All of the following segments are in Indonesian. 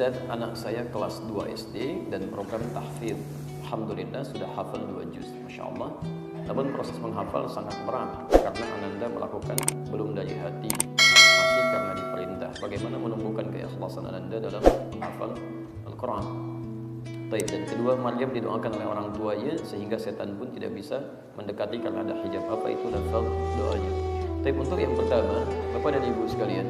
Ustaz, anak saya kelas 2 SD dan program tahfidz. Alhamdulillah sudah hafal 2 juz, Masya Allah. Namun proses menghafal sangat berat karena Ananda melakukan belum dari hati, masih karena diperintah. Bagaimana menumbuhkan keikhlasan Ananda dalam menghafal Al-Quran? Baik, dan kedua, Maryam didoakan oleh orang tuanya sehingga setan pun tidak bisa mendekati karena ada hijab. Apa itu lafaz doanya? Baik, untuk yang pertama, Bapak dan Ibu sekalian,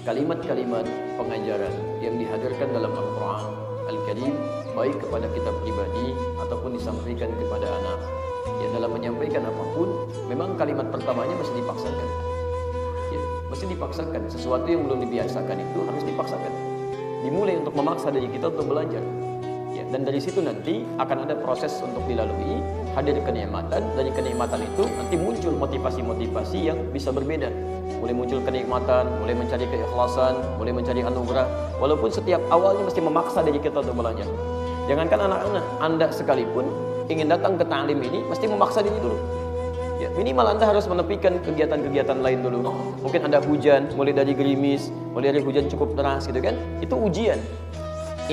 kalimat-kalimat pengajaran yang dihadirkan dalam Al-Quran Al-Karim, baik kepada kita pribadi ataupun disampaikan kepada anak, ya, dalam menyampaikan apapun, memang kalimat pertamanya mesti dipaksakan, ya, mesti dipaksakan. Sesuatu yang belum dibiasakan itu harus dipaksakan, dimulai untuk memaksa diri kita untuk belajar, ya, dan dari situ nanti akan ada proses untuk dilalui, hadir kenikmatan. Dari kenikmatan itu nanti muncul motivasi-motivasi yang bisa berbeda. Mulai muncul kenikmatan, mulai mencari keikhlasan, mulai mencari anugerah. Walaupun setiap awalnya mesti memaksa diri kita untuk belajar. Jangankan anak-anak, Anda sekalipun ingin datang ke ta'lim ini mesti memaksa diri dulu. Ya, minimal Anda harus menepikan kegiatan-kegiatan lain dulu. Mungkin ada hujan, mulai dari gerimis, mulai dari hujan cukup deras gitu kan. Itu ujian.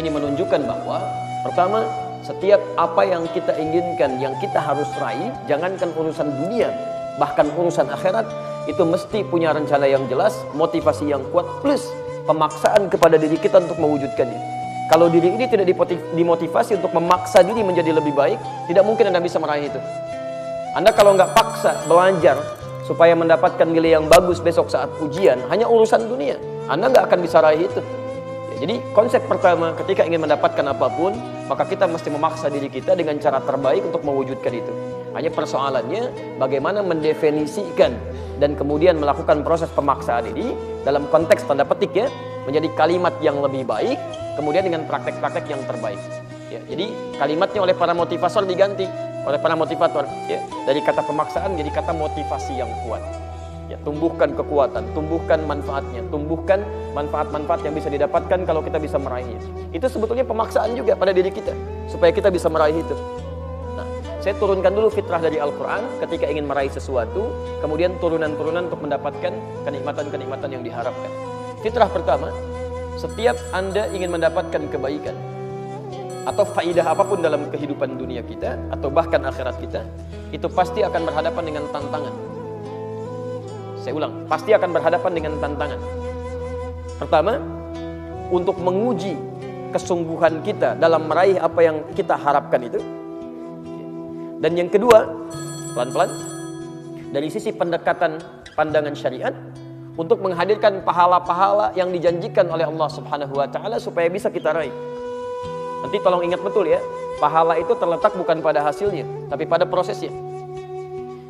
Ini menunjukkan bahwa pertama, setiap apa yang kita inginkan, yang kita harus raih, jangankan urusan dunia, bahkan urusan akhirat, itu mesti punya rencana yang jelas, motivasi yang kuat, plus pemaksaan kepada diri kita untuk mewujudkannya. Kalau diri ini tidak dimotivasi untuk memaksa diri menjadi lebih baik, tidak mungkin Anda bisa meraih itu. Anda kalau nggak paksa belajar supaya mendapatkan nilai yang bagus besok saat ujian, hanya urusan dunia, Anda nggak akan bisa raih itu. Ya, jadi konsep pertama, ketika ingin mendapatkan apapun, maka kita mesti memaksa diri kita dengan cara terbaik untuk mewujudkan itu. Hanya persoalannya bagaimana mendefinisikan dan kemudian melakukan proses pemaksaan ini dalam konteks tanda petik, ya, menjadi kalimat yang lebih baik, kemudian dengan praktek-praktek yang terbaik. Ya, jadi kalimatnya oleh para motivator diganti oleh para motivator, ya, dari kata pemaksaan jadi kata motivasi yang kuat. Ya, tumbuhkan kekuatan, tumbuhkan manfaatnya, tumbuhkan manfaat-manfaat yang bisa didapatkan kalau kita bisa meraihnya. Itu sebetulnya pemaksaan juga pada diri kita supaya kita bisa meraih itu. Nah, saya turunkan dulu fitrah dari Al-Quran ketika ingin meraih sesuatu, kemudian turunan-turunan untuk mendapatkan kenikmatan-kenikmatan yang diharapkan. Fitrah pertama, setiap Anda ingin mendapatkan kebaikan atau faidah apapun dalam kehidupan dunia kita atau bahkan akhirat kita, itu pasti akan berhadapan dengan tantangan. Saya ulang, pasti akan berhadapan dengan tantangan. Pertama, untuk menguji kesungguhan kita dalam meraih apa yang kita harapkan itu. Dan yang kedua, pelan-pelan, dari sisi pendekatan pandangan syariat, untuk menghadirkan pahala-pahala yang dijanjikan oleh Allah Subhanahu wa Ta'ala supaya bisa kita raih. Nanti tolong ingat betul, ya, pahala itu terletak bukan pada hasilnya, tapi pada prosesnya.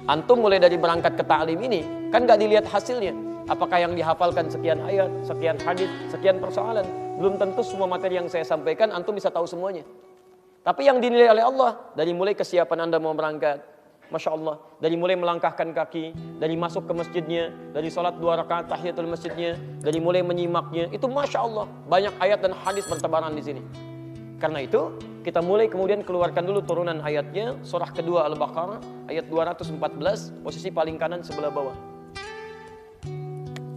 Antum mulai dari berangkat ke ta'lim ini, kan gak dilihat hasilnya. Apakah yang dihafalkan sekian ayat, sekian hadis, sekian persoalan. Belum tentu semua materi yang saya sampaikan antum bisa tahu semuanya. Tapi yang dinilai oleh Allah, dari mulai kesiapan Anda mau berangkat, Masya Allah, dari mulai melangkahkan kaki, dari masuk ke masjidnya, dari sholat 2 rakaat tahiyatul masjidnya, dari mulai menyimaknya, itu Masya Allah, banyak ayat dan hadis bertebaran di sini. Karena itu, kita mulai kemudian keluarkan dulu turunan ayatnya, surah kedua Al-Baqarah, ayat 214, posisi paling kanan sebelah bawah.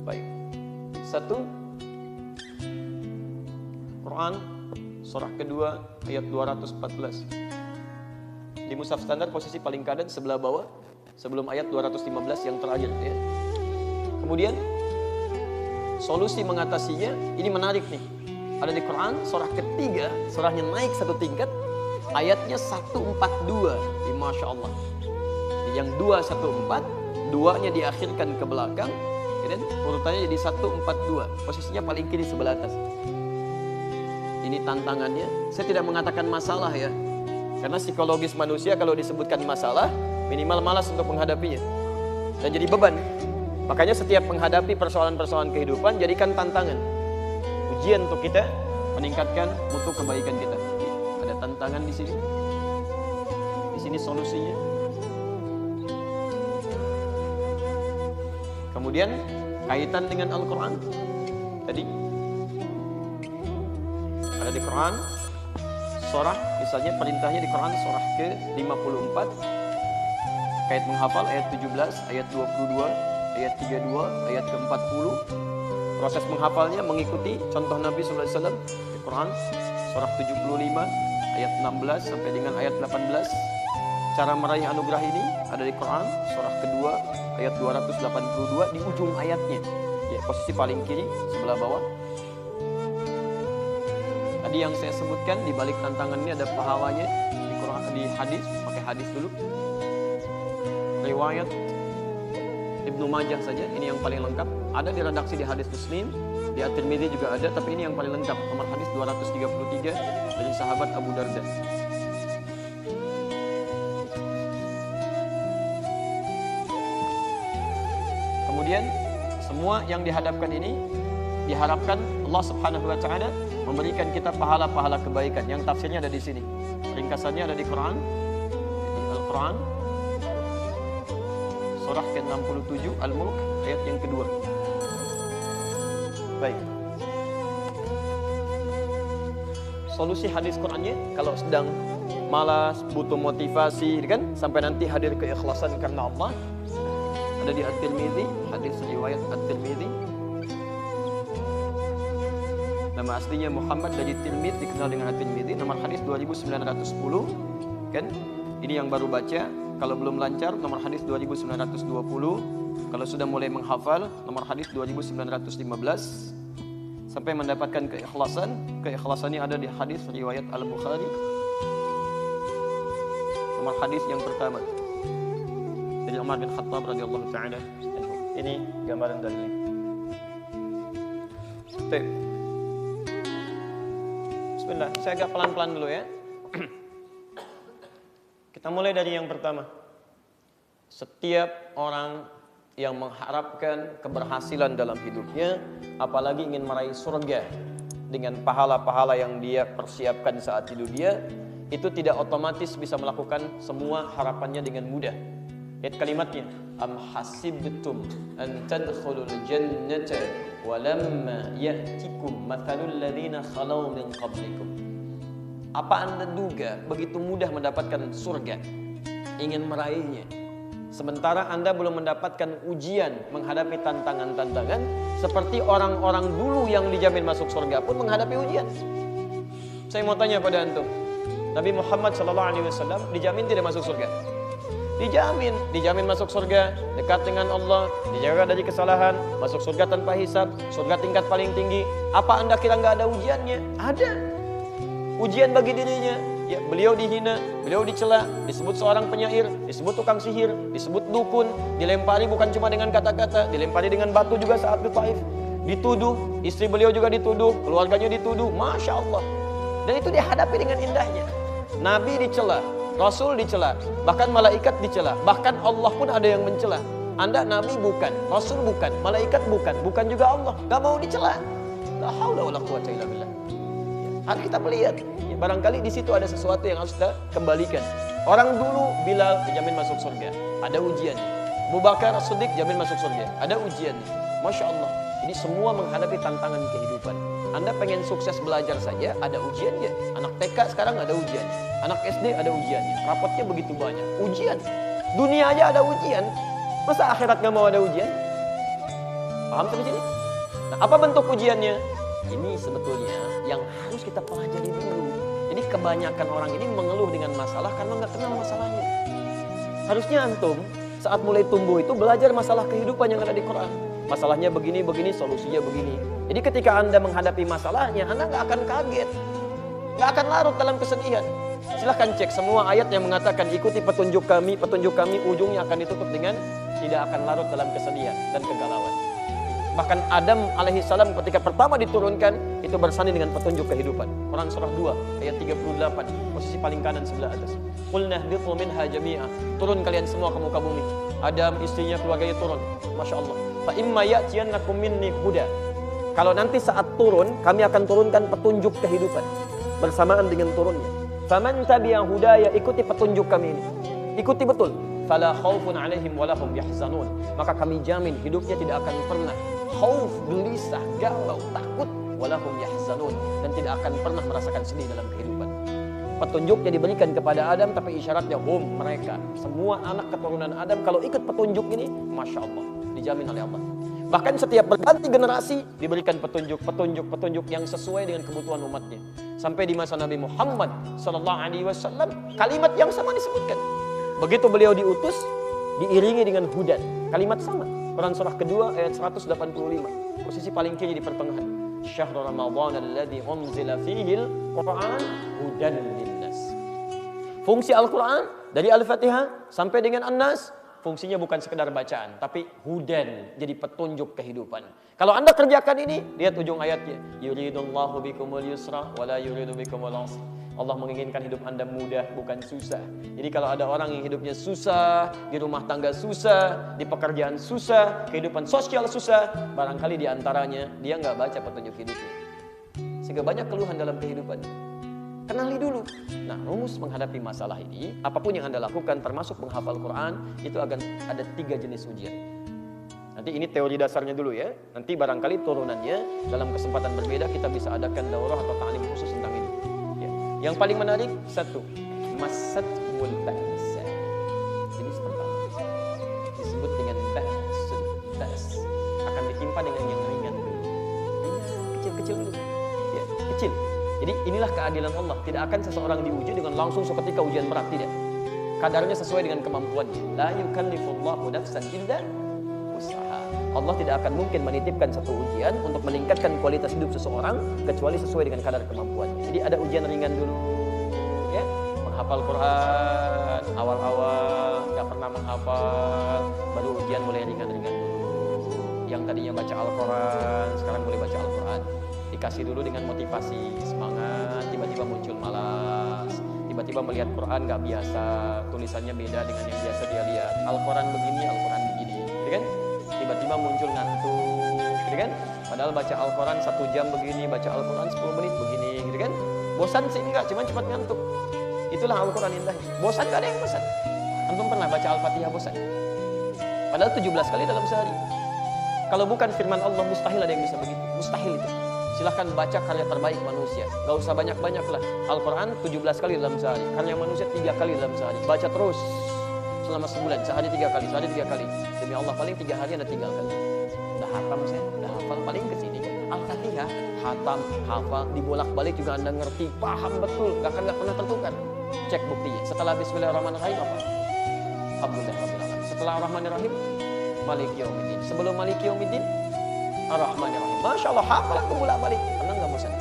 Baik. 1, Quran, surah kedua, ayat 214. Di mushaf standar posisi paling kanan sebelah bawah, sebelum ayat 215 yang terakhir, ya. Kemudian, solusi mengatasinya, ini menarik nih. Ada di Quran, surah ketiga, surahnya naik 1 tingkat, ayatnya 142, Masya Allah. Yang 214, 2-nya diakhirkan ke belakang, dan urutannya jadi 142, posisinya paling kiri sebelah atas. Ini tantangannya, saya tidak mengatakan masalah, ya, karena psikologis manusia kalau disebutkan masalah, minimal malas untuk menghadapinya, dan jadi beban. Makanya setiap menghadapi persoalan-persoalan kehidupan, jadikan tantangan. Ujian untuk kita meningkatkan mutu kebaikan kita. Ada tantangan di sini. Di sini solusinya. Kemudian kaitan dengan Al-Quran. Tadi ada di Quran surah, misalnya perintahnya di Quran surah ke-54 kait menghafal ayat 17, ayat 22, ayat 32, ayat ke-40. Proses menghafalnya mengikuti contoh Nabi SAW di Quran surah 75 ayat 16 sampai dengan ayat 18. Cara meraih anugerah ini ada di Quran surah kedua ayat 282 di ujung ayatnya. Ya, posisi paling kiri sebelah bawah. Tadi yang saya sebutkan di balik tantangan ini ada pahalanya di Quran, di hadis, pakai hadis dulu. Riwayat Ibnu Majah saja, ini yang paling lengkap. Ada di redaksi di hadis Muslim, di At-Tirmidzi juga ada, tapi ini yang paling lengkap. Nomor hadis 233 dari sahabat Abu Darda. Kemudian semua yang dihadapkan ini diharapkan Allah Subhanahu wa taala memberikan kita pahala-pahala kebaikan. Yang tafsirnya ada di sini. Ringkasannya ada di Quran. Di Al-Quran surah ke-67 Al-Mulk ayat yang kedua. Baik. Solusi hadis Qurannya kalau sedang malas, butuh motivasi kan, sampai nanti hadir keikhlasan karena Allah. Ada di At-Tirmidzi, hadis riwayat At-Tirmidzi. Nama aslinya Muhammad dari Tirmidzi, dikenal dengan At-Tirmidzi. Nomor hadis 2910 kan. Ini yang baru baca. Kalau belum lancar, nomor hadis 2920. Kalau sudah mulai menghafal, nomor hadis 2915. Sampai mendapatkan keikhlasan. Keikhlasannya ada di hadis riwayat Al-Bukhari. Nomor hadis yang pertama dari Umar bin Khattab radhiyallahu taala. Ini gambaran dalilnya. Baik. Bismillah, saya agak pelan-pelan dulu ya. Kita mulai dari yang pertama. Setiap orang yang mengharapkan keberhasilan dalam hidupnya, apalagi ingin meraih surga dengan pahala-pahala yang dia persiapkan saat hidup dia, itu tidak otomatis bisa melakukan semua harapannya dengan mudah. Lihat kalimatnya, am hasibtum an tadkhulul jannata walamma ya'tikum mathalul ladzina khalau min qablikum. Apa Anda duga begitu mudah mendapatkan surga, ingin meraihnya, sementara Anda belum mendapatkan ujian menghadapi tantangan-tantangan seperti orang-orang dulu yang dijamin masuk surga pun menghadapi ujian. Saya mau tanya pada antum, Nabi Muhammad SAW dijamin tidak masuk surga? Dijamin masuk surga, dekat dengan Allah, dijaga dari kesalahan, masuk surga tanpa hisab, surga tingkat paling tinggi. Apa Anda kira nggak ada ujiannya? Ada. Ujian bagi dirinya, ya, beliau dihina, beliau dicela, disebut seorang penyair, disebut tukang sihir, disebut dukun, dilempari bukan cuma dengan kata-kata, dilempari dengan batu juga saat di Taif, dituduh, istri beliau juga dituduh, keluarganya dituduh, Masya Allah. Dan itu dihadapi dengan indahnya. Nabi dicela, Rasul dicela, bahkan malaikat dicela, bahkan Allah pun ada yang mencela. Anda Nabi bukan, Rasul bukan, malaikat bukan juga Allah, gak mau dicela. La haula wala quwwata illa billah. Harus kita melihat, ya, barangkali di situ ada sesuatu yang harus kita kembalikan. Orang dulu Bilal dijamin masuk surga, ada ujiannya. Abu Bakar As-Siddiq jamin masuk surga, ada ujiannya. Masya Allah. Jadi semua menghadapi tantangan kehidupan. Anda pengen sukses belajar saja, ada ujiannya. Anak TK sekarang ada ujiannya, anak SD ada ujiannya. Rapotnya begitu banyak, ujian. Dunia aja ada ujian, masa akhirat nggak mau ada ujian? Paham sampai sini? Nah, apa bentuk ujiannya? Ini sebetulnya yang harus kita pelajari dulu. Jadi kebanyakan orang ini mengeluh dengan masalah karena nggak kenal masalahnya. Harusnya antum saat mulai tumbuh itu belajar masalah kehidupan yang ada di Quran. Masalahnya begini, solusinya begini. Jadi ketika Anda menghadapi masalahnya, Anda nggak akan kaget, nggak akan larut dalam kesedihan. Silahkan cek semua ayat yang mengatakan ikuti petunjuk kami, ujungnya akan ditutup dengan tidak akan larut dalam kesedihan dan kegalauan. Bahkan Adam alaihissalam ketika pertama diturunkan itu bersanding dengan petunjuk kehidupan. Quran surah 2 ayat 38, posisi paling kanan sebelah atas. Qulna ihbitu minha jami'a. Turun kalian semua ke muka bumi. Adam, istrinya, keluarganya turun. Masya Allah. Fa imma ya'tiyannakum minni huda. Kalau nanti saat turun, kami akan turunkan petunjuk kehidupan bersamaan dengan turunnya. Faman tabi'a hudaya, ikuti petunjuk kami ini. Ikuti betul. Fala khaufun 'alaihim wa lahum yahzanun. Maka kami jamin hidupnya tidak akan pernah khauf, gelisah, galau, takut, walahum yahzanun, dan tidak akan pernah merasakan sedih dalam kehidupan. Petunjuknya diberikan kepada Adam, tapi isyaratnya mereka semua anak keturunan Adam kalau ikut petunjuk ini, Masya Allah, dijamin oleh Allah. Bahkan setiap berganti generasi diberikan petunjuk yang sesuai dengan kebutuhan umatnya. Sampai di masa Nabi Muhammad SAW, kalimat yang sama disebutkan. Begitu beliau diutus, diiringi dengan hudan. Kalimat sama. Quran surah kedua ayat 185. Posisi paling kiri di pertengahan. Syahrul Ramadan alladzi unzila fihil Qur'an hudan linnas. Fungsi Al-Quran dari Al-Fatihah sampai dengan An-Nas, fungsinya bukan sekedar bacaan, tapi hudan, jadi petunjuk kehidupan. Kalau Anda kerjakan ini, lihat ujung ayatnya. Yuridullahu bikumul yusra wa la yuridu bikumul usra. Allah menginginkan hidup Anda mudah, bukan susah. Jadi kalau ada orang yang hidupnya susah, di rumah tangga susah, di pekerjaan susah, kehidupan sosial susah, barangkali di antaranya dia nggak baca petunjuk hidupnya. Sehingga banyak keluhan dalam kehidupannya. Kenali dulu. Nah, rumus menghadapi masalah ini, apapun yang Anda lakukan, termasuk menghafal Quran, itu akan ada 3 jenis ujian. Nanti ini teori dasarnya dulu ya. Nanti barangkali turunannya dalam kesempatan berbeda kita bisa adakan daurah atau ta'lim khusus tentang ini. Ya. Yang paling menarik, 1, masat mulba'sa. Jenis pertama disebut dengan ba'sun, ba's. Akan ditimpa dengan yang ringan dulu. Kecil-kecil dulu. Ya, kecil. Jadi inilah keadilan Allah. Tidak akan seseorang diuji dengan langsung seketika ujian berat, tidak. Kadarnya sesuai dengan kemampuannya. La yukallifullahu nafsan illa wus'aha. Allah tidak akan mungkin menitipkan satu ujian untuk meningkatkan kualitas hidup seseorang kecuali sesuai dengan kadar kemampuannya. Jadi ada ujian ringan dulu, ya. Menghafal Quran awal-awal nggak pernah menghafal, baru ujian mulai ringan-ringan dulu. Yang tadinya baca Al-Quran sekarang mulai baca Al-Quran. Dikasih dulu dengan motivasi, semangat, tiba-tiba muncul malas, tiba-tiba melihat Quran gak biasa, tulisannya beda dengan yang biasa dia lihat. Al-Quran begini, Al-Quran begini, gitu kan? Tiba-tiba muncul ngantuk, gitu kan? Padahal baca Al-Quran 1 jam begini, baca Al-Quran 10 menit begini, gitu kan? Bosan sih enggak, cuma cepat ngantuk. Itulah Al-Quran indah. Bosan gak ada yang bosan. Antum pernah baca Al-Fatihah bosan? Padahal 17 kali dalam sehari. Kalau bukan firman Allah, mustahil ada yang bisa begitu. Mustahil itu. Silahkan baca karya terbaik manusia. Gak usah banyak-banyak lah. Al-Quran 17 kali dalam sehari. Karya manusia 3 kali dalam sehari. Baca terus selama sebulan. Sehari 3 kali, sehari 3 kali. Demi Allah paling 3 hari Anda tinggalkan. Udah hatam saya, udah hafal paling kesini. Al-Fatihah, hatam, hafal, dibolak-balik juga Anda ngerti, paham betul. Gak pernah tertukar. Cek buktinya. Setelah Bismillahirrahmanirrahim apa? Alhamdulillahirrahmanirrahim. Setelah Ar-Rahmanirrahim, Maliki Yaumiddin. Sebelum Maliki Yaumiddin, Ar-Rahmanirrahim. Masya Allah, hafal aku bolak-balik. Pernah nggak bosan?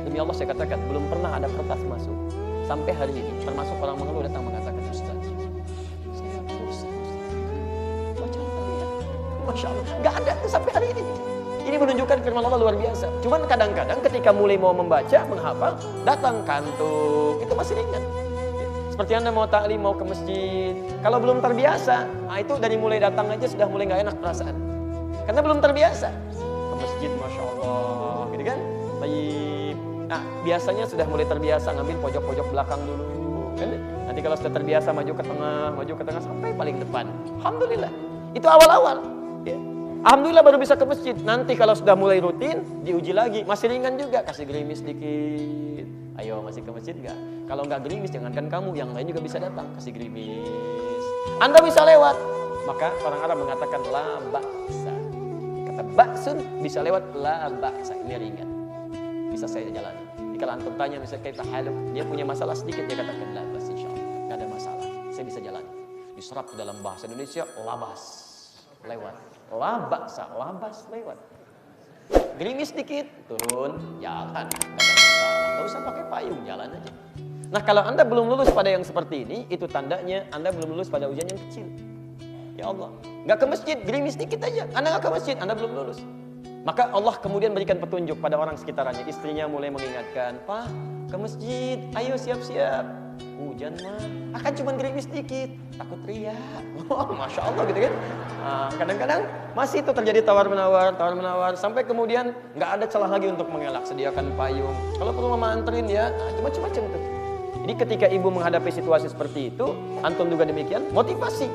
Demi Allah saya katakan, belum pernah ada kertas masuk sampai hari ini. Termasuk orang mengeluh datang mengatakan, Ustaz, saya bosan. Baca Al-Fatihah. Masya Allah, nggak ada tuh sampai hari ini. Ini menunjukkan firman Allah luar biasa. Cuman kadang-kadang ketika mulai mau membaca, menghafal, datang kantuk. Itu masih ringan. Seperti Anda mau ta'lim, mau ke masjid. Kalau belum terbiasa, itu dari mulai datang aja sudah mulai nggak enak perasaan. Karena belum terbiasa. Ke masjid, Masya Allah. Gitu kan? Baik. Nah, biasanya sudah mulai terbiasa ngambil pojok-pojok belakang dulu. Kan? Nanti kalau sudah terbiasa maju ke tengah sampai paling depan. Alhamdulillah. Itu awal-awal. Ya. Alhamdulillah baru bisa ke masjid. Nanti kalau sudah mulai rutin, diuji lagi. Masih ringan juga. Kasih gerimis dikit. Ayo, masih ke masjid nggak? Kalau nggak gerimis, jangankan kamu, yang lain juga bisa datang. Kasih gerimis. Anda bisa lewat. Maka orang Arab mengatakan la ba'sa. Kata ba'sun bisa lewat, la ba'sa. Ini ringan. Bisa saya jalani. Jadi kalau antum tanya misalnya kayak haluk, dia punya masalah sedikit, dia katakan la ba'sa insyaallah. Nggak ada masalah. Saya bisa jalani. Diserap dalam bahasa Indonesia, labas. Lewat. La ba'sa, labas lewat. Gerimis dikit, turun, jalan. Nggak usah pakai payung, jalan aja. Nah, kalau Anda belum lulus pada yang seperti ini, itu tandanya Anda belum lulus pada ujian yang kecil. Ya Allah, nggak ke masjid, gerimis dikit aja. Anda nggak ke masjid, Anda belum lulus. Maka Allah kemudian berikan petunjuk pada orang sekitarnya. Istrinya mulai mengingatkan, Pak, ke masjid, ayo siap-siap. Hujan mah, akan cuma gerimis dikit, takut riak. Masya Allah gitu kan. Nah, kadang-kadang masih itu terjadi tawar-menawar, sampai kemudian nggak ada celah lagi untuk mengelak. Sediakan payung. Kalau perlu mama anterin ya, nah, macam-macam tuh. Jadi ketika ibu menghadapi situasi seperti itu, antum juga demikian, motivasi.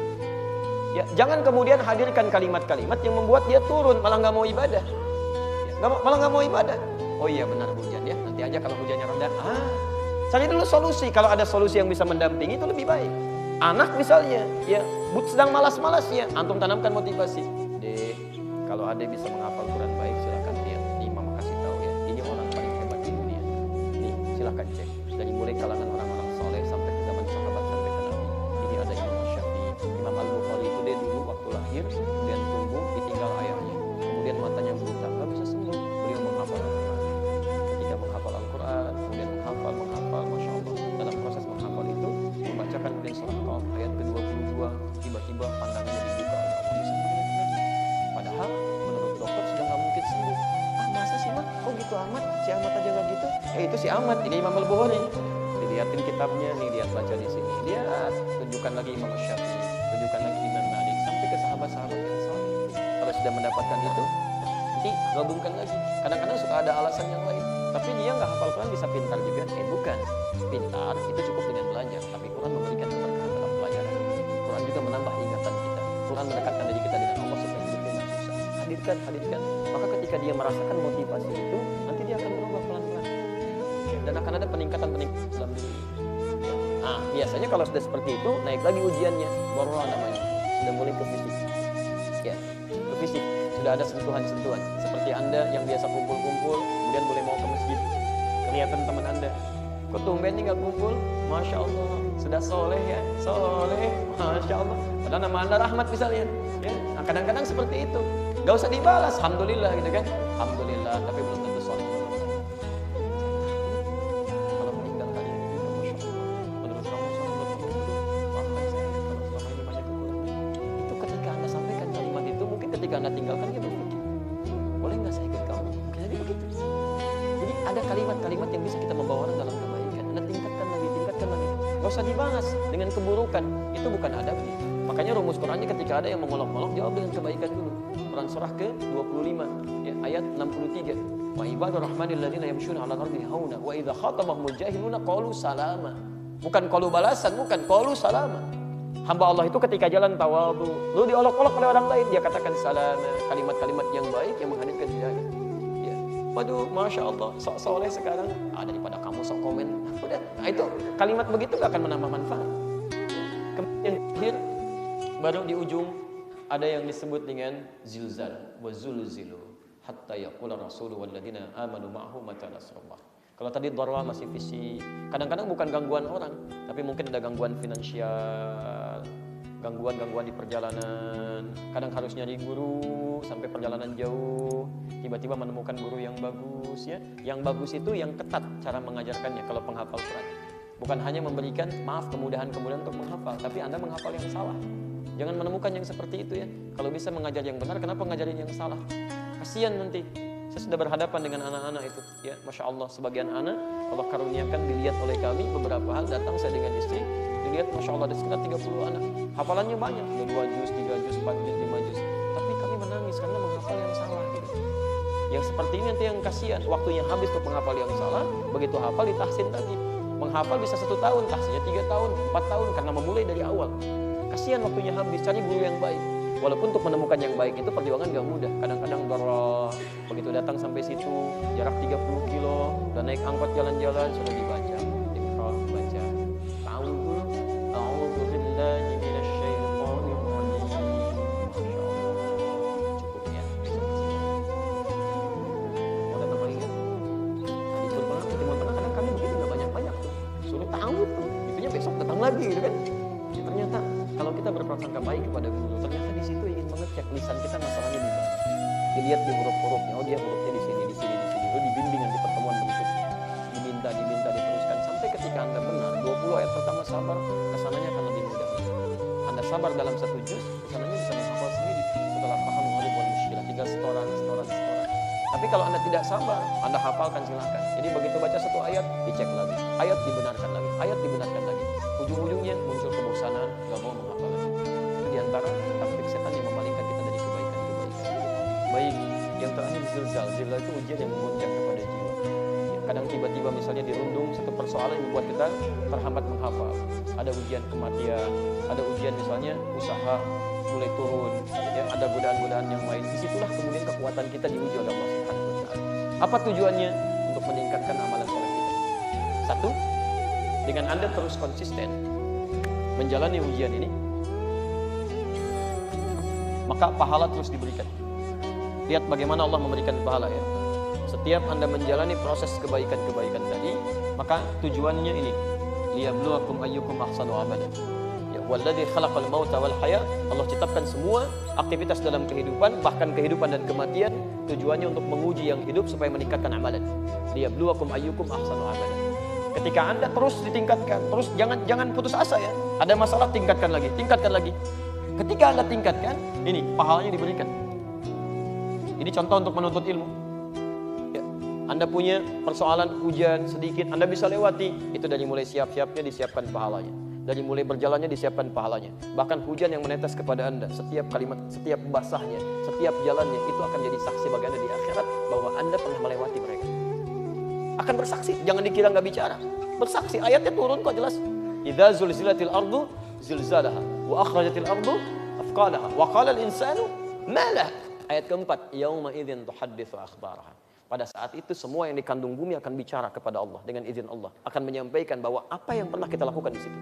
Ya, jangan kemudian hadirkan kalimat-kalimat yang membuat dia turun, malah nggak mau ibadah. Ya, malah nggak mau ibadah. Oh iya benar hujan ya, nanti aja kalau hujannya rendah. Cari dulu solusi. Kalau ada solusi yang bisa mendampingi itu lebih baik. Anak misalnya, ya sedang malas-malasnya, antum tanamkan motivasi. Dek, Kalau ada yang bisa menghafal Quran baik, silakan lihat. Ini Mama kasih tahu ya. Ini orang paling hebat di dunia. Nih, silakan cek. Dari mulai kalangan orang-orang soleh sampai ke zaman sahabat sampai ke Nabi. Ini ada Imam Syafi'i, Imam Al-Bukhari itu dia dulu waktu lahir, kemudian tumbuh ditinggal ayahnya. Kemudian matanya buta, nggak bisa sembuh. Beliau menghafal Al-Quran. Ketika menghafal Al-Quran, kemudian menghafal, Masya Allah. Dalam proses menghafal itu, membacakan kemudian surah Qaf ayat ke-22, tiba-tiba pandangannya dibuka oleh Allah bisa melihat lagi. Padahal menurut dokter sudah nggak mungkin sembuh. Ah masa sih mah? Kok gitu amat? Si Ahmad aja nggak gitu? Itu si Ahmad, ini Imam Al-Bukhari. Dilihatin kitabnya nih, lihat baca di sini. Lihat, tunjukkan lagi Imam Syafi'i, tunjukkan lagi Imam Malik, sampai ke sahabat-sahabat yang saleh. Kalau sudah mendapatkan itu, nanti gabungkan lagi. Kadang-kadang suka ada alasan yang lain. Tapi dia nggak hafal Quran bisa pintar juga. Bukan. Pintar itu cukup dengan belajar. Tapi Quran memberikan keberkahan dalam pelajaran. Quran juga menambah ingatan kita. Quran mendekatkan diri kita dengan Allah supaya hidupnya nggak susah. Hadirkan. Maka ketika dia merasakan motivasi itu, nanti dia akan berubah pelan-pelan. Dan akan ada peningkatan dalam diri. Nah, biasanya kalau sudah seperti itu, naik lagi ujiannya. Barulah namanya. Sudah mulai ke fisik. Ya, ke fisik. Sudah ada sentuhan-sentuhan. Seperti Anda yang biasa kumpul-kumpul, kemudian boleh mau ke masjid. Kelihatan teman Anda. Kok tumben nih gak kumpul? Masya Allah. Sudah soleh ya? Soleh. Masya Allah. Padahal nama Anda Rahmat misalnya. Ya. Nah, kadang-kadang seperti itu. Gak usah dibalas. Alhamdulillah gitu kan. Alhamdulillah. Tapi belum tentu soleh. Kalau meninggal kalian itu, Masya Allah. Menurut kamu soleh. Maafkan saya kalau selama ini banyak kekurangan. Itu ketika Anda sampaikan kalimat itu, mungkin ketika Anda tinggalkan dia berpikir, boleh nggak saya ikut kamu? Mungkin jadi begitu. Jadi ada kalimat-kalimat yang bisa kita membawa orang dalam kebaikan. Anda tingkatkan lagi. Gak usah dibahas dengan keburukan. Itu bukan adabnya. Makanya rumus Qurannya ketika ada yang mengolok-olok, jawab dengan kebaikan dulu. Quran surah ke-25 ya, ayat 63. Wa ibadur rahmanil ladzina yamshuna 'alal ardi hauna wa idza khatabahumul jahiluna qalu salama. Bukan qalu balasan, bukan qalu salama. Hamba Allah itu ketika jalan tawadhu, lalu diolok-olok oleh orang lain, dia katakan salama, kalimat-kalimat yang baik yang menghadirkan hidayah. Ya. Waduh, Masya Allah, sok soleh sekarang. Daripada kamu sok komen. Udah, nah itu kalimat begitu gak akan menambah manfaat. Kemudian akhir, baru di ujung ada yang disebut dengan zilzal, wa zulzilu hatta yaqula rasulu walladzina amanu ma'ahu mata nasrullah. Kalau tadi dharwa masih fisik, kadang-kadang bukan gangguan orang, tapi mungkin ada gangguan finansial, gangguan di perjalanan. Kadang harus nyari guru sampai perjalanan jauh, tiba-tiba menemukan guru yang bagus ya. Yang bagus itu yang ketat cara mengajarkannya kalau penghafal Quran. Bukan hanya memberikan kemudahan-kemudahan untuk menghafal, tapi Anda menghafal yang salah. Jangan menemukan yang seperti itu ya. Kalau bisa mengajar yang benar, kenapa ngajarin yang salah? Kasihan nanti. Saya sudah berhadapan dengan anak-anak itu ya, Masya Allah, sebagian anak Allah karuniakan dilihat oleh kami beberapa hal, datang saya dengan istri, dilihat Masya Allah ada sekitar 30 anak, hafalannya banyak, ada 2 juz, 3 juz, 4 juz, 5 juz, tapi kami menangis karena menghafal yang salah gitu. Yang seperti ini nanti yang kasihan, waktunya habis untuk menghafal yang salah, begitu hafal ditahsin lagi, menghafal bisa 1 tahun, tahsinnya 3 tahun, 4 tahun, karena memulai dari awal. Kasihan waktunya habis, cari guru yang baik. Walaupun untuk menemukan yang baik itu perjuangan gak mudah. Kadang-kadang darah, begitu datang sampai situ, jarak 30 kilo, dan naik angkot jalan-jalan, sudah dibaca. Iqra, baca. Ta'awudhu, a'udhu billahi minasyaitonir rajim. Masya Allah. Cukup ya. Mau datang lagi kan? Di Timur Tengah kadang kami begitu gak banyak-banyak tuh. Suruh ta'awudh tuh. Itunya besok datang lagi gitu kan. Ya, ternyata kalau kita berprasangka baik kepada guru, ternyata di situ ingin mengecek lisan kita masalahnya di mana. Dilihat di huruf-hurufnya, oh dia hurufnya di sini. Lalu dibimbing nanti pertemuan berikutnya. Diminta diteruskan sampai ketika Anda benar 20 ayat pertama sabar, kesananya akan lebih mudah. Anda sabar dalam 1 juz, kesananya bisa menghafal sendiri. Setelah paham wal muskilah, tinggal setoran. Tapi kalau Anda tidak sabar, Anda hafalkan silakan. Jadi begitu baca 1 ayat, dicek lagi. Ayat dibenarkan lagi. Ujung-ujungnya muncul kebosanan, gak mau menghafal lagi. Itu diantara taktik setan yang memalingkan kita dari kebaikan. Baik, yang terakhir zilzal. Zilzal itu ujian yang memuncak kepada jiwa. Ya, kadang tiba-tiba misalnya dirundung satu persoalan yang membuat kita terhambat menghafal. Ada ujian kematian, ada ujian misalnya usaha mulai turun, ya, ada godaan-godaan yang lain. Disitulah kemudian kekuatan kita diuji oleh Allah Subhanahu wa Ta'ala. Apa tujuannya? Untuk meningkatkan amalan soleh kita. 1, dengan Anda terus konsisten menjalani ujian ini, maka pahala terus diberikan. lihat bagaimana Allah memberikan pahala ya. Setiap Anda menjalani proses kebaikan-kebaikan tadi, maka tujuannya ini, liyabluwakum ayyukum ahsanu amala. Ya, walladzi khalaqal mauta wal haya, Allah ciptakan semua aktivitas dalam kehidupan, bahkan kehidupan dan kematian, tujuannya untuk menguji yang hidup supaya meningkatkan amalan. Liyabluwakum ayyukum ahsanu amala. Ketika Anda terus ditingkatkan, terus jangan putus asa ya. Ada masalah tingkatkan lagi, tingkatkan lagi. Ketika Anda tingkatkan, ini pahalanya diberikan. Ini contoh untuk menuntut ilmu. Ya, Anda punya persoalan hujan sedikit, Anda bisa lewati. Itu dari mulai siap-siapnya disiapkan pahalanya. Dari mulai berjalannya disiapkan pahalanya. Bahkan hujan yang menetes kepada Anda, setiap kalimat, setiap basahnya, setiap jalannya, itu akan jadi saksi bagi Anda di akhirat bahwa Anda pernah melewati mereka. Akan bersaksi, jangan dikira nggak bicara. Bersaksi, ayatnya turun kok jelas. Idza zulzilatil ardu zilzalaha wa akhrajatil ardu athqalaha wa qala al-insanu ma laha. Ayat keempat, yauma idzin tuhadditsu akhbaraha. Pada saat itu semua yang dikandung bumi akan bicara kepada Allah dengan izin Allah, akan menyampaikan bahwa apa yang pernah kita lakukan di situ.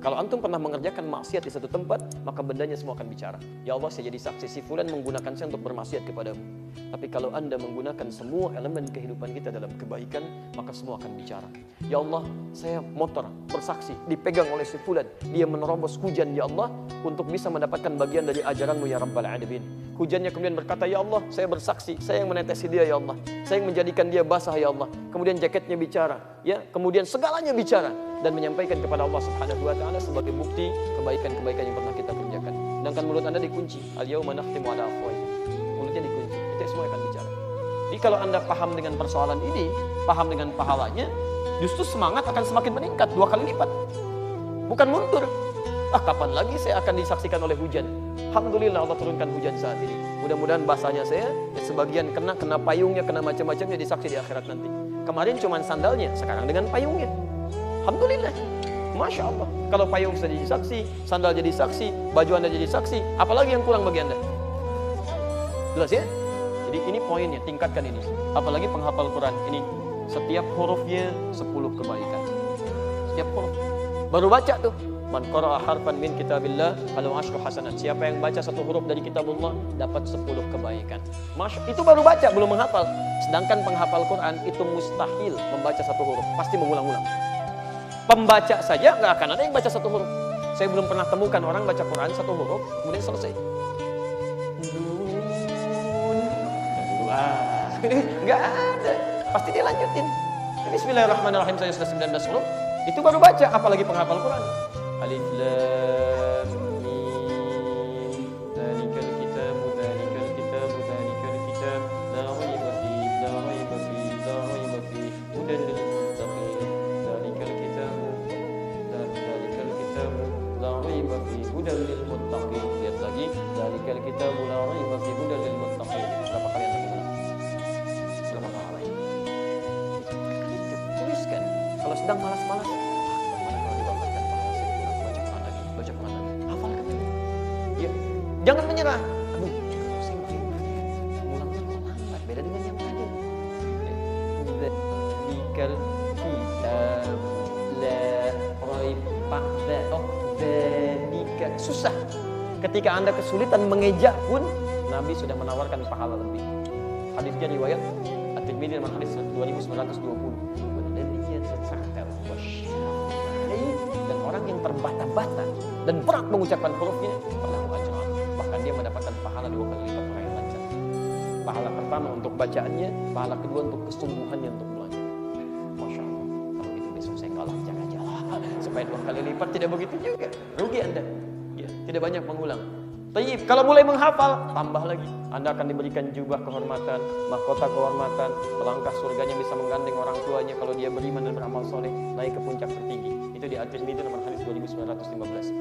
Kalau antum pernah mengerjakan maksiat di satu tempat, maka bendanya semua akan bicara. Ya Allah, saya jadi saksi si fulan menggunakan saya untuk bermaksiat kepadamu. Tapi kalau Anda menggunakan semua elemen kehidupan kita dalam kebaikan, maka semua akan bicara. Ya Allah, saya motor bersaksi dipegang oleh si fulan, dia menerobos hujan ya Allah untuk bisa mendapatkan bagian dari ajaranmu ya Rabbal Alamin. Hujannya kemudian berkata, ya Allah, saya bersaksi, saya yang menetesi dia ya Allah, saya yang menjadikan dia basah ya Allah. Kemudian jaketnya bicara, ya, kemudian segalanya bicara dan menyampaikan kepada Allah Subhanahu wa taala sebagai bukti kebaikan-kebaikan yang pernah kita kerjakan. Sedangkan mulut Anda dikunci, al-yauma nakhtimu ala afwahihim. Mulutnya dikunci, itu semua akan bicara. Jadi kalau Anda paham dengan persoalan ini, paham dengan pahalanya, justru semangat akan semakin meningkat 2 kali lipat. Bukan mundur. Kapan lagi saya akan disaksikan oleh hujan? Alhamdulillah Allah turunkan hujan saat ini. Mudah-mudahan basahnya saya, sebagian kena payungnya, kena macam-macamnya disaksi di akhirat nanti. Kemarin cuma sandalnya, sekarang dengan payungnya. Alhamdulillah. Masya Allah. Kalau payung sudah jadi saksi, sandal jadi saksi, baju Anda jadi saksi, apalagi yang kurang bagi Anda? Jelas ya? Jadi ini poinnya, tingkatkan ini. Apalagi penghafal Quran ini, setiap hurufnya 10 kebaikan. Setiap huruf. Baru baca tuh. Man qara'a harfan min kitabillah falahu asyru hasanat. Siapa yang baca satu huruf dari kitabullah dapat 10 kebaikan. Itu baru baca, belum menghafal. Sedangkan penghafal Quran itu mustahil membaca satu huruf, pasti mengulang-ulang. Pembaca saja nggak akan ada yang baca satu huruf. Saya belum pernah temukan orang baca Quran satu huruf kemudian selesai. Nggak ada, pasti dia lanjutin. Bismillahirrahmanirrahim, saya sudah 19 huruf, itu baru baca, apalagi penghafal Quran. Alif lam mim dzalikal kitab la raiba fihi hudan lil muttaqin dzalikal kitab la raiba fihi hudan lil muttaqin. Lihat lagi, dzalikal kitab la raiba fihi hudan lil muttaqin. Berapa kali Anda mengulang? Berapa kali? Tuliskan. Kalau sedang malas-malas, jangan menyerah. Aduh, saya ulang lambat, beda dengan yang tadi. Dzalikal kitab la raiba dzalika. Susah. Ketika Anda kesulitan mengejak pun, Nabi sudah menawarkan pahala lebih. Hadisnya riwayat At-Tirmidzi nomor hadis 2920. Dan orang yang terbata-bata dan berat mengucapkan hurufnya pernah ajrah. Bahkan dia mendapatkan pahala 2 kali lipat orang yang lancar. Pahala pertama untuk bacaannya, pahala kedua untuk kesungguhannya untuk belajar. Masya Allah. Kalau gitu besok saya nggak lancar aja lah. Supaya 2 kali lipat, tidak begitu juga. Rugi Anda. Ya, tidak banyak mengulang. Tayyib, kalau mulai menghafal, tambah lagi. Anda akan diberikan jubah kehormatan, mahkota kehormatan, pelangkah surganya bisa menggandeng orang tuanya kalau dia beriman dan beramal soleh, naik ke puncak tertinggi. Itu di At-Tirmidzi nomor hadis 2915.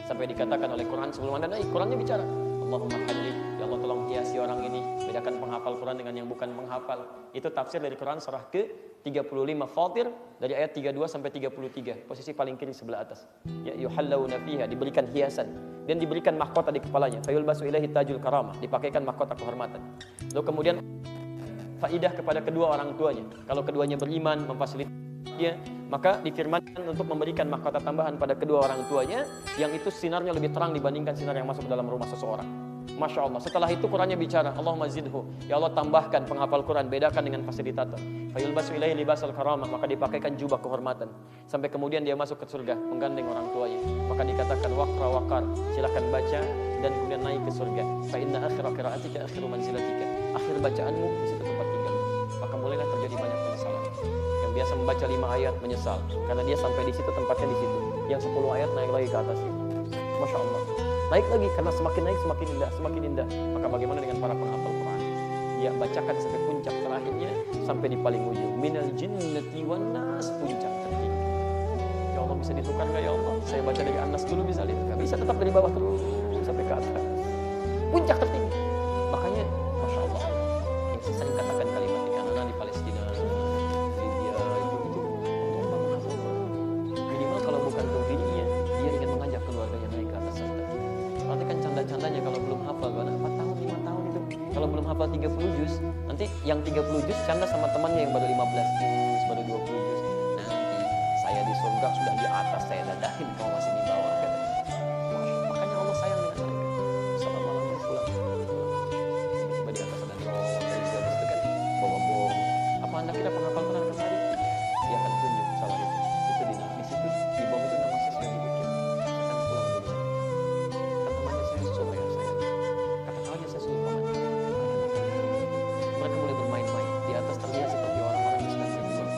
Sampai dikatakan oleh Quran sebelum Anda naik, Qurannya bicara, Allahumma halli, ya Allah tolong hiasi orang ini, bedakan penghafal Quran dengan yang bukan menghafal. Itu tafsir dari Quran surah ke-35 Fatir dari ayat 32 sampai 33, posisi paling kiri sebelah atas. Ya yuhallawna fiha, diberikan hiasan dan diberikan mahkota di kepalanya. Fayulbasu ilaihi tajul karamah, dipakaikan mahkota kehormatan. Lalu kemudian faidah kepada kedua orang tuanya. Kalau keduanya beriman, memfasilitasi dia, maka difirmankan untuk memberikan mahkota tambahan pada kedua orang tuanya yang itu sinarnya lebih terang dibandingkan sinar yang masuk dalam rumah seseorang. Masya Allah. Setelah itu Qurannya bicara, Allahumma zidhu, ya Allah tambahkan penghafal Quran, bedakan dengan fasilitator. Fayulbasu ilaihi libasal karamah, maka dipakaikan jubah kehormatan. Sampai kemudian dia masuk ke surga, menggandeng orang tuanya. Maka dikatakan waqra waqar, silakan baca dan kemudian naik ke surga. Fa inna akhira qiraatika akhiru manzilatika. Akhir bacaanmu di situ tempat tinggalmu. Maka mulailah terjadi banyak penyesalan. Yang biasa membaca 5 ayat menyesal karena dia sampai di situ, tempatnya di situ. Yang 10 ayat naik lagi ke atas. Masya Allah. Naik lagi karena semakin naik semakin indah, semakin indah. Maka bagaimana dengan para penghafal Quran? Dia bacakan sampai puncak terakhirnya, sampai di paling ujung. Minal jinnati wan nas, puncak tertinggi. Ya Allah, bisa ditukar enggak ya Allah? Saya baca dari An-Nas dulu bisa lihat. Enggak bisa, tetap dari bawah terus sampai ke atas. Puncak tertinggi. Makanya Masya Allah, yang saya sering katakan kalimat ini, anak-anak di Palestina, Libya, itu minimal kalau bukan untuk dirinya, dia ingin mengajak keluarganya naik ke atas sana. Nanti kan canda-candanya kalau belum hafal, anak 4 tahun, 5 tahun itu, kalau belum hafal 30 juz, nanti yang 30 juz canda sama temannya yang baru 15 juz, baru 20 juz. Nanti saya di surga sudah di atas, saya dadahin, kau masih di bawah. Makanya Allah sayang dengan mereka. Salat malam pulang. Tiba di atas ada drone, dari jauh itu kan bawa bom. Apa anda kira penghafal Quran kemari? Dia akan tunjuk salah itu. Itu di situ, di bom itu nama saya sudah dibikin. Saya akan pulang dulu. Kata temannya saya suruh ya saya. Kata kawannya saya suruh paman. Mereka mulai bermain-main. Di atas terlihat seperti orang-orang yang sedang berjuang,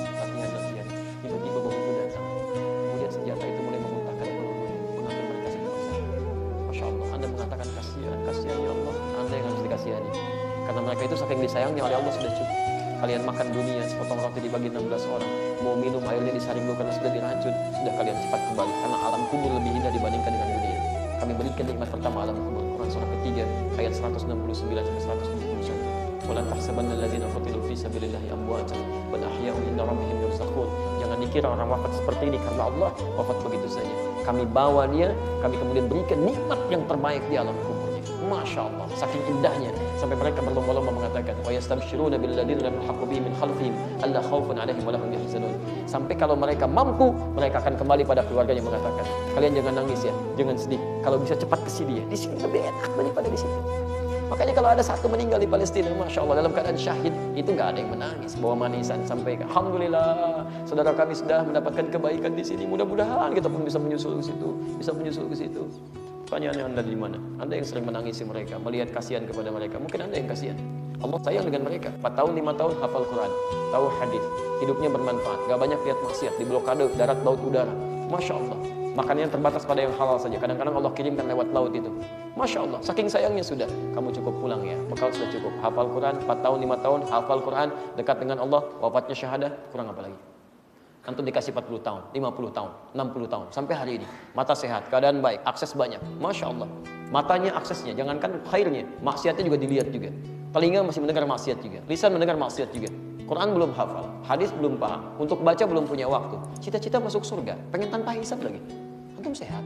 latihan. Tiba-tiba bom itu datang. Kemudian senjata itu mulai memuntahkan peluru, mengambil mereka satu-satu. Masya Allah, Anda mengatakan kasihan ya Allah. Anda yang harus dikasihani. Karena mereka itu saking disayangnya oleh Allah sudah cukup. Kalian makan dunia, sepotong roti dibagi 16 orang. Mau minum airnya disaring dulu karena sudah diracun. Sudah kalian cepat kembali. Karena alam kubur lebih indah dibandingkan dengan dunia. Kami berikan nikmat pertama alam kubur. Quran surah ketiga ayat 169 sampai 171. Walan tahsabanna alladziina qutilu fi sabilillahi amwaatan bal ahya'un 'inda rabbihim yurzaqun. Jangan dikira orang wafat seperti ini karena Allah wafat begitu saja. Kami bawa dia, kami kemudian berikan nikmat yang terbaik di alam kuburnya. Masya Allah, saking indahnya sampai mereka berlomba-lomba mengatakan wa yastabshiruna bil ladzina lam yalhaqu bihim min khalfihim alla khaufun 'alaihim wa la hum yahzanun. Sampai kalau mereka mampu, mereka akan kembali pada keluarganya mengatakan, kalian jangan nangis ya, jangan sedih. Kalau bisa cepat ke sini ya. Di sini lebih enak daripada di sini. Makanya kalau ada satu meninggal di Palestina, Masya Allah, dalam keadaan syahid, itu nggak ada yang menangis, bawa manisan, sampai Alhamdulillah, saudara kami sudah mendapatkan kebaikan di sini. Mudah-mudahan kita pun bisa menyusul ke situ, Pertanyaannya Anda di mana? Anda yang sering menangisi mereka, melihat kasihan kepada mereka. Mungkin Anda yang kasihan. Allah sayang dengan mereka. 4 tahun, 5 tahun hafal Quran, tahu hadis, hidupnya bermanfaat, gak banyak lihat maksiat, di blokade darat, laut, udara. Masya Allah. Makannya terbatas pada yang halal saja. Kadang-kadang Allah kirimkan lewat laut itu. Masya Allah, saking sayangnya sudah. Kamu cukup pulang ya, bekal sudah cukup. Hafal Quran, 4 tahun, 5 tahun, hafal Quran, dekat dengan Allah, wafatnya syahadah, kurang apa lagi? Antum dikasih 40 tahun, 50 tahun, 60 tahun, sampai hari ini. Mata sehat, keadaan baik, akses banyak. Masya Allah. Matanya aksesnya, jangankan khairnya, maksiatnya juga dilihat juga. Telinga masih mendengar maksiat juga. Lisan mendengar maksiat juga. Quran belum hafal, hadis belum paham, untuk baca belum punya waktu. Cita-cita masuk surga, pengen tanpa hisab lagi. Antum sehat.